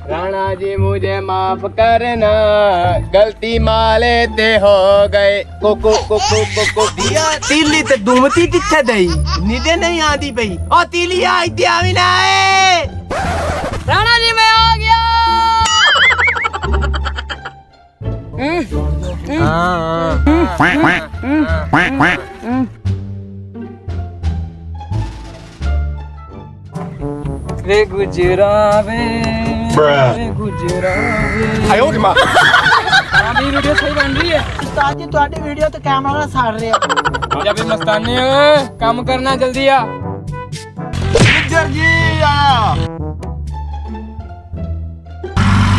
राणा जी मुझे माफ करना, गलती माले ते हो गए। कोको कोको कोको दिया तीली ते दुमती किथे दई निदे नहीं आंदी पई। ओ तीली आ इते आवी ना ए। राणा जी मैं आ गया। रे गुजरावे रे गुजरावे। आयो रे मां। हां भी वीडियो सही बन रही है उस्ताद जी ਤੁਹਾਡੀ ਵੀਡੀਓ ਤੇ ਕੈਮਰਾ ਸਾੜ ਰਿਹਾ जब भी मस्तानी काम करना जल्दी आ। गुजर जी आया।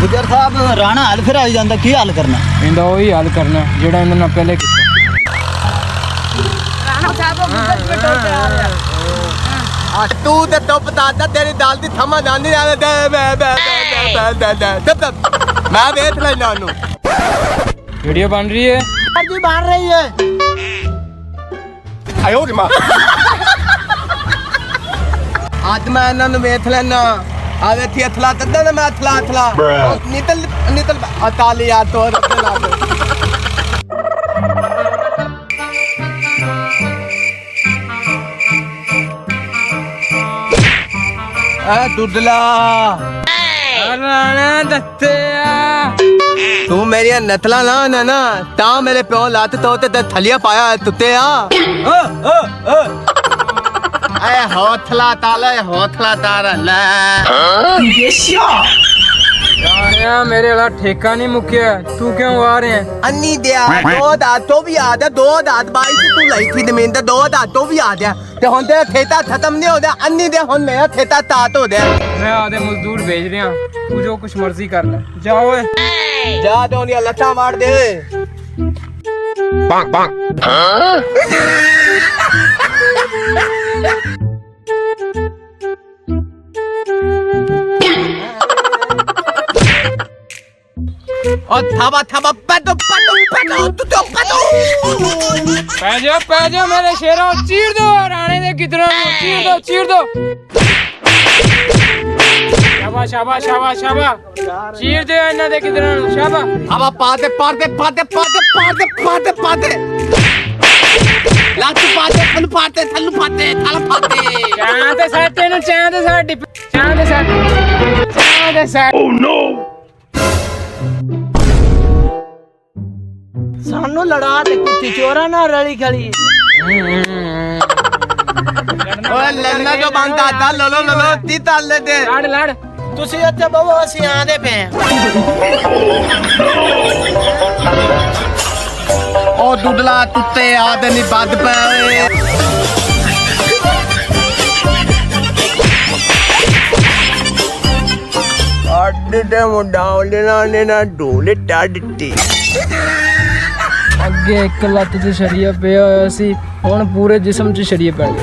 गुजर साहब राणा हल फिर आई ਜਾਂਦਾ ਕੀ हल करना इंदा वही हल करना जेड़ा इंदा ना पहले कीता। ਰਾਣਾ ਸਾਹਿਬ ਗੁਜਰ पे टोल पे आ रहा तू ते तो बता तेरी दाल दी थमा जांदी आ मैं देख लेना नु। वीडियो बन रही है सर जी बन रही है। आयो रे मां। आज मैं इन्हां नु वेख लेना आवे थी अथला तद्दा ना मैं अथला अथला निकल निकल ताली यार तो ला दे। दुदला राणा दत्तेया तू मेरी नथला ना ना ता मेरे प्यो लात तो ते थलिया पाया तुत्तेया। ए हौथला ताला हौथला तारा ले यार मेरे वाला ठेका नहीं मुक्या तू क्यों आ रहे हैं। अन्नी दिया दो दांतों भी आ दे दो दांत बाई तू लाई थी जमीन ते दो दांतों भी आ दे ते हुन तेरा खेता खत्म नहीं हो दे अन्नी दे हुन मेरा खेता तात हो दे। मैं आधे मजदूर भेज रहा तू जो कुछ मर्जी कर ले जाओ जा दो उन्हें लट्ठा मार दे। पांग पांग और थाबा थाबा पटो पटो पटो तू तो पटो पै जा मेरे शेरों चीर दो राणे दे किधरों चीर दो शाबाश शाबाश शाबाश शाबाश चीर दे इन्हां दे किधरों शाबाश थाबा पाते पाते पाते पाते पाते पाते पाते लात पाते थल पाते थल पाते चां ते साटे नु चां ते साट ओह नो ਸਾਨੂੰ ਲੜਾ ਤੇ ਕੁੱਤੀ ਚੋਰਾ ਨਾਲ ਰਲੀ ਖਲੀ। ਓਏ ਲੈਣਾ ਜੋ ਬੰਦਾ ਤਾ ਲੋ ਤੀ ਤਾਲੇ ਦੇ ਲੜ ਤੁਸੀਂ ਇੱਥੇ ਬਵੋ ਅਸੀਂ ਆਂਦੇ ਪਏ ਓ ਦੁੱਡਲਾ ਤੁੱਤੇ ਆਦੇ ਨਹੀਂ ਵੱਧ ਪਏ। ਅੱਡੇ ਤੇ ਮੁੰਡਾ ਉਹਨੇ ਨਾ ਢੋਲੇ ਟੱਡੀ ਅੱਗੇ ਇੱਕ ਲੱਤ 'ਚ ਸ਼ਰੀਆ ਪਿਆ ਹੋਇਆ ਸੀ ਹੁਣ ਪੂਰੇ ਜਿਸਮ 'ਚ ਸ਼ਰੀਆ ਪੈ ਗਿਆ।